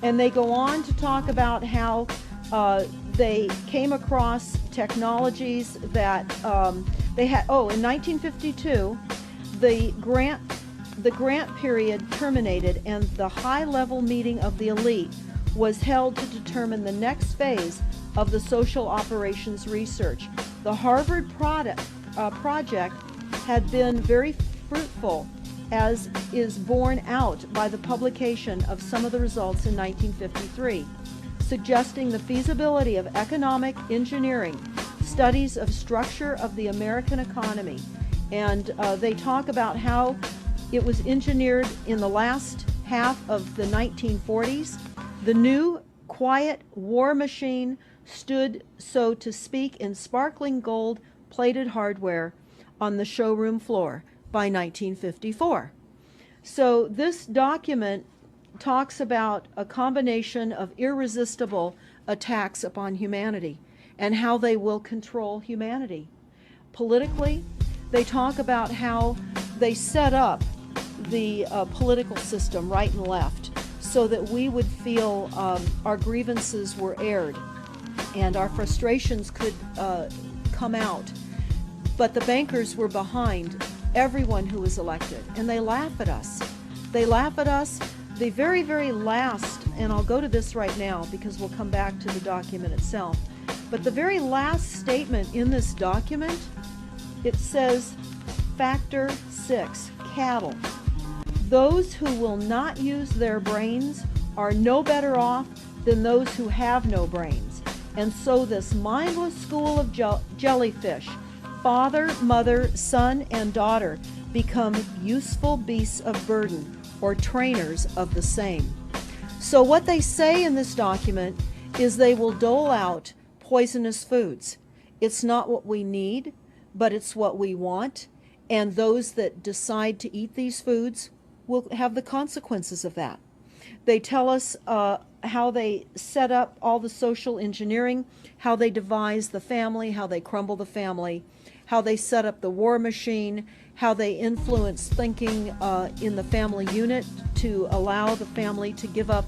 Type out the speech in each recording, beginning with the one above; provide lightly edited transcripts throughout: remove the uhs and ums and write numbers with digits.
And they go on to talk about how they came across technologies that they had. Oh, in 1952, the grant period terminated, and the high-level meeting of the elite was held to determine the next phase of the social operations research. The Harvard project had been very fruitful, as is borne out by the publication of some of the results in 1953, suggesting the feasibility of economic engineering, studies of structure of the American economy. And they talk about how it was engineered in the last half of the 1940s. The new, quiet war machine stood, so to speak, in sparkling gold-plated hardware on the showroom floor by 1954. So this document talks about a combination of irresistible attacks upon humanity and how they will control humanity. Politically, they talk about how they set up the political system right and left so that we would feel our grievances were aired and our frustrations could come out. But the bankers were behind everyone who was elected, and they laugh at us. They laugh at us. The very, very last, and I'll go to this right now because we'll come back to the document itself, but the very last statement in this document, it says, Factor 6, cattle. Those who will not use their brains are no better off than those who have no brains. And so this mindless school of jellyfish, father, mother, son, and daughter, become useful beasts of burden, or trainers of the same. So what they say in this document is they will dole out poisonous foods. It's not what we need, but it's what we want, and those that decide to eat these foods will have the consequences of that. They tell us how they set up all the social engineering, how they devise the family, how they crumble the family, how they set up the war machine, how they influence thinking in the family unit to allow the family to give up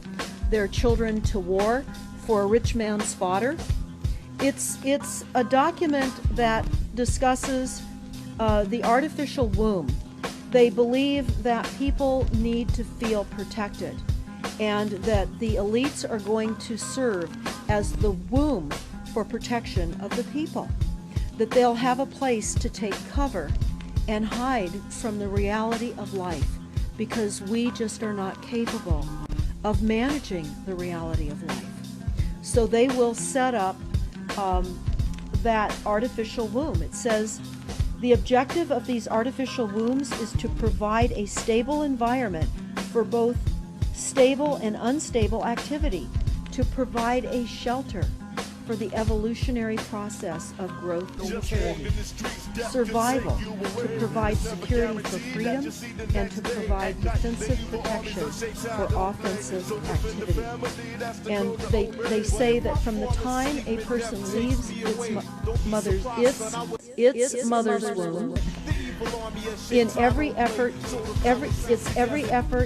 their children to war for a rich man's fodder. It's a document that discusses the artificial womb. They believe that people need to feel protected and that the elites are going to serve as the womb for protection of the people, that they'll have a place to take cover and hide from the reality of life because we just are not capable of managing the reality of life. So they will set up that artificial womb. It says, the objective of these artificial wombs is to provide a stable environment for both stable and unstable activity, to provide a shelter for the evolutionary process of growth and maturity, survival, to provide security for freedom, and to provide defensive protection for offensive activity. And they say that from the time a person leaves its mother's womb, in every effort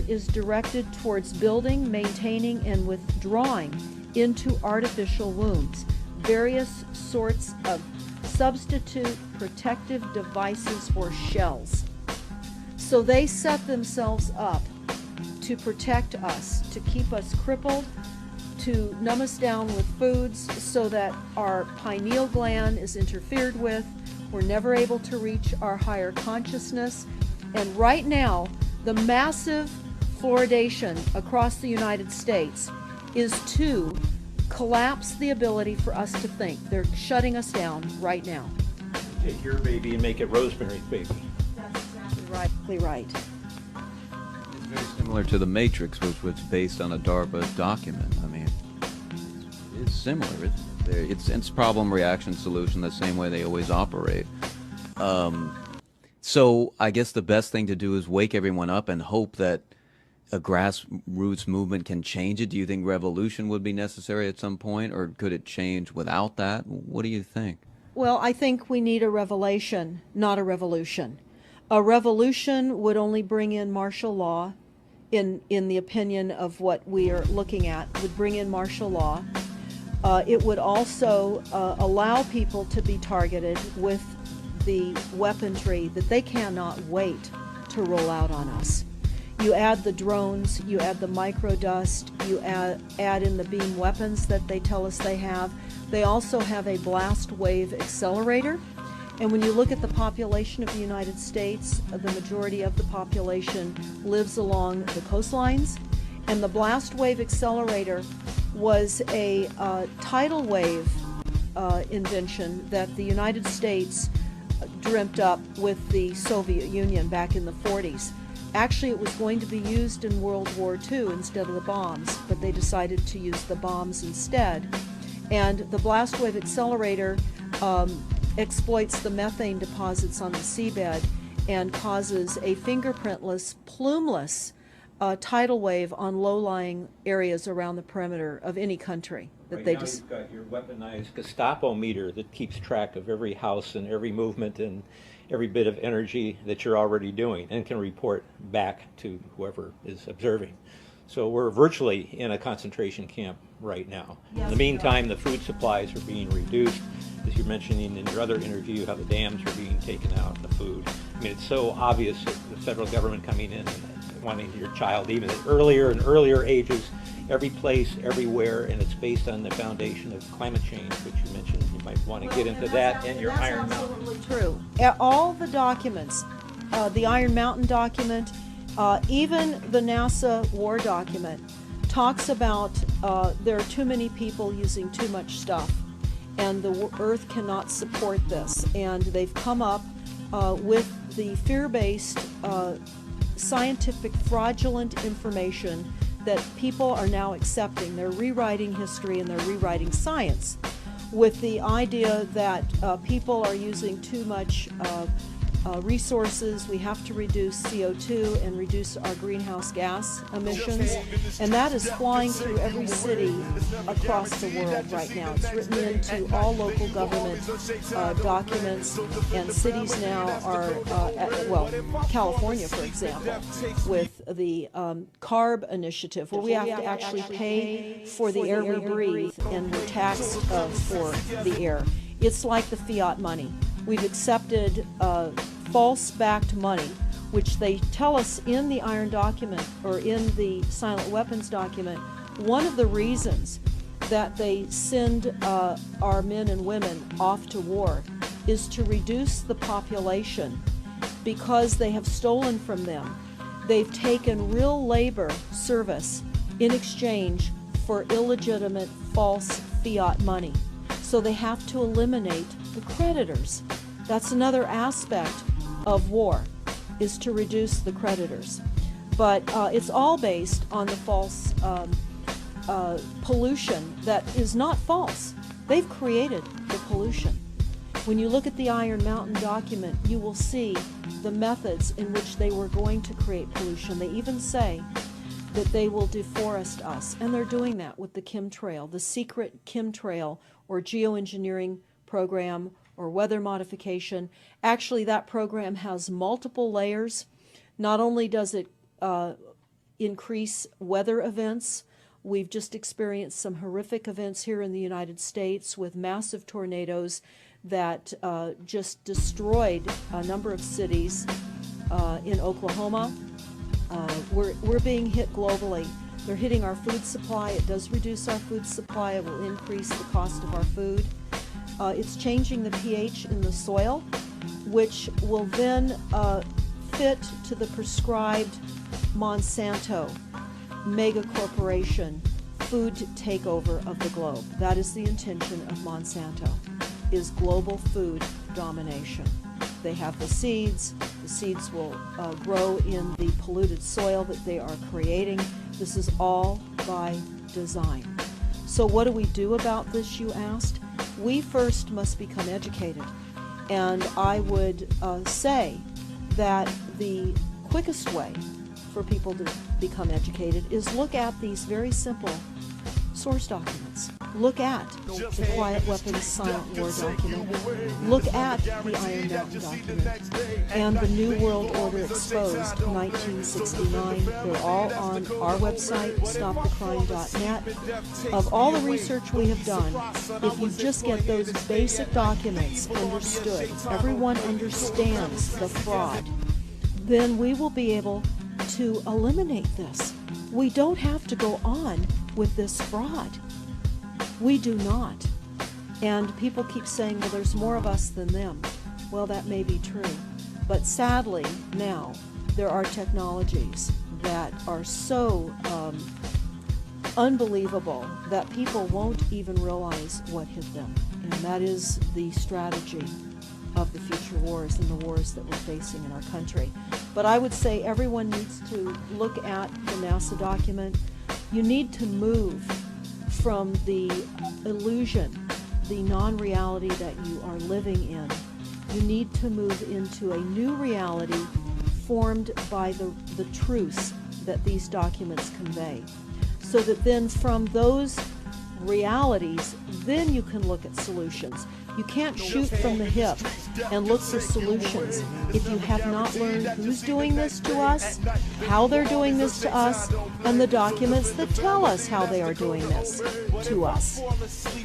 is directed towards building, maintaining, and withdrawing into artificial wombs various sorts of substitute protective devices or shells. So they set themselves up to protect us, to keep us crippled, to numb us down with foods so that our pineal gland is interfered with. We're never able to reach our higher consciousness. And right now, the massive fluoridation across the United States is to collapse the ability for us to think. They're shutting us down right now. Take your baby and make it Rosemary's Baby. That's exactly right. It's very similar to The Matrix, which was based on a DARPA document. I mean, it's similar, isn't it? It's problem, reaction, solution, the same way they always operate. So I guess the best thing to do is wake everyone up and hope that a grassroots movement can change it. Do you think revolution would be necessary at some point, or could it change without that? What do you think? Well, I think we need a revelation, not a revolution. A revolution would only bring in martial law. in the opinion of what we are looking at, would bring in martial law. It would also allow people to be targeted with the weaponry that they cannot wait to roll out on us. You add the drones, you add the microdust, you add in the beam weapons that they tell us they have. They also have a blast wave accelerator. And when you look at the population of the United States, the majority of the population lives along the coastlines. And the blast wave accelerator was a tidal wave invention that the United States dreamt up with the Soviet Union back in the 40s. Actually, it was going to be used in World War II instead of the bombs, but they decided to use the bombs instead. And the blast wave accelerator exploits the methane deposits on the seabed and causes a fingerprintless, plumeless tidal wave on low-lying areas around the perimeter of any country that Right they now just. you've got your weaponized Gestapo meter that keeps track of every house and every movement and every bit of energy that you're already doing and can report back to whoever is observing. So we're virtually in a concentration camp right now. Yes, In the meantime, the food supplies are being reduced. As you're mentioning in your other interview, how the dams are being taken out, the food. I mean, it's so obvious that the federal government coming in and wanting your child even at earlier and earlier ages, every place, everywhere, and it's based on the foundation of climate change, which you mentioned. You might want to get into that and your Iron Mountain. That's absolutely true. All the documents, the Iron Mountain document, even the NASA war document, talks about there are too many people using too much stuff, and the Earth cannot support this. And they've come up with the fear-based, scientific, fraudulent information that people are now accepting. They're rewriting history and they're rewriting science with the idea that people are using too much resources. We have to reduce CO2 and reduce our greenhouse gas emissions, and that is flying through every city across the world right now. It's written into all local government documents, and cities now are, well, California, for example, with the CARB initiative, where we have to actually pay for the air we breathe, and we're taxed for the air. It's like the fiat money. We've accepted false-backed money, which they tell us in the Iron document, or in the Silent Weapons document. One of the reasons that they send our men and women off to war is to reduce the population, because they have stolen from them. They've taken real labor service in exchange for illegitimate, false fiat money. So they have to eliminate the creditors. That's another aspect of war, is to reduce the creditors. But it's all based on the false pollution that is not false. They've created the pollution. When you look at the Iron Mountain document, you will see the methods in which they were going to create pollution. They even say that they will deforest us, and they're doing that with the chemtrail, the secret chemtrail or geoengineering program or weather modification. Actually, that program has multiple layers. Not only does it increase weather events, we've just experienced some horrific events here in the United States with massive tornadoes that just destroyed a number of cities in Oklahoma. We're being hit globally. They're hitting our food supply. It does reduce our food supply. It will increase the cost of our food. It's changing the pH in the soil, which will then fit to the prescribed Monsanto mega corporation food takeover of the globe. That is the intention of Monsanto, is global food domination. They have the seeds will grow in the polluted soil that they are creating. This is all by design. So what do we do about this, you asked? We first must become educated. And I would say that the quickest way for people to become educated is look at these very simple source documents. look at the Quiet Weapons Silent War document, look at the Iron Mountain document, and the New World Order Exposed, 1969. They're all on our website, stopthecrime.net. Of all the research we have done, if you just get those basic documents understood, everyone understands the fraud, then we will be able to eliminate this. We don't have to go on with this fraud. We do not. And people keep saying, well, there's more of us than them. Well, that may be true. But sadly, now, there are technologies that are so unbelievable that people won't even realize what hit them. And that is the strategy of the future wars and the wars that we're facing in our country. But I would say everyone needs to look at the NASA document. You need to move from the illusion, the non-reality that you are living in. You need to move into a new reality formed by the truths that these documents convey. So that then from those realities, then you can look at solutions. You can't shoot from the hip and look for solutions if you have not learned who's doing this to us, how they're doing this to us, and the documents that tell us how they are doing this to us.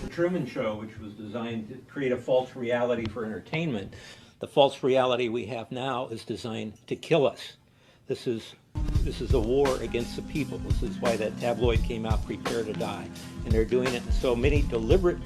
The Truman Show, which was designed to create a false reality for entertainment, the false reality we have now is designed to kill us. This is a war against the people. This is why that tabloid came out, Prepare to Die. And they're doing it in so many deliberate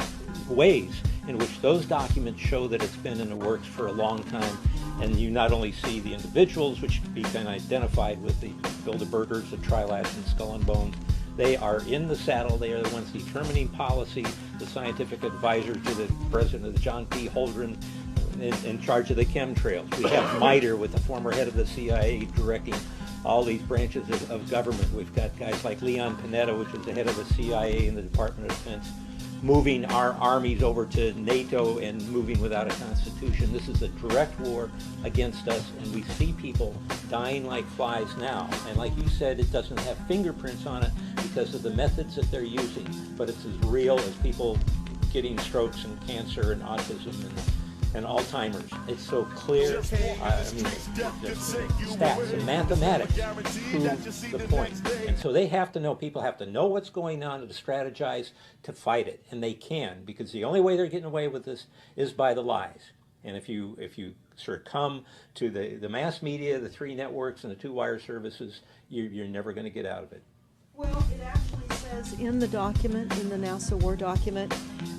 ways in which those documents show that it's been in the works for a long time. And you not only see the individuals, which can be identified with the Bilderbergers, the Trilash and Skull and Bones. They are in the saddle. They are the ones determining policy, the scientific advisor to the president of the John P. Holdren in charge of the chemtrails. We have MITRE with the former head of the CIA directing all these branches of government. We've got guys like Leon Panetta, which is the head of the CIA and the Department of Defense, moving our armies over to NATO and moving without a constitution. This is a direct war against us, and we see people dying like flies now. And like you said, it doesn't have fingerprints on it because of the methods that they're using, but it's as real as people getting strokes and cancer and autism and Alzheimer's. It's so clear. I mean, the stats and mathematics prove the point. And so they have to know, people have to know what's going on to strategize to fight it. And they can, because the only way they're getting away with this is by the lies. And if you succumb to the mass media, the three networks and the two wire services, you're never going to get out of it. Well, it actually says in the document, in the NASA war document,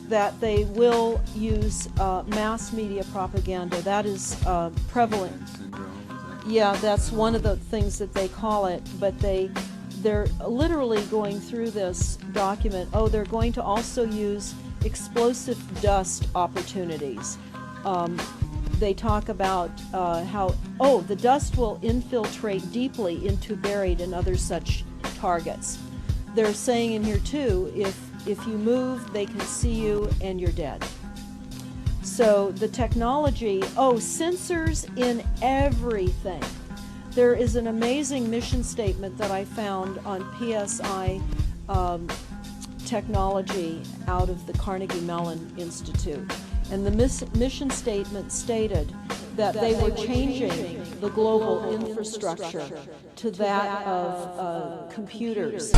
that they will use mass media propaganda. That is prevalent. Yeah, that's one of the things that they call it, but they're literally going through this document. Oh, they're going to also use explosive dust opportunities. They talk about how, the dust will infiltrate deeply into buried and other such targets. They're saying in here too, if you move, they can see you and you're dead. So the technology, sensors in everything. There is an amazing mission statement that I found on PSI technology out of the Carnegie Mellon Institute. And the mission statement stated that they were changing the global infrastructure to that of computers.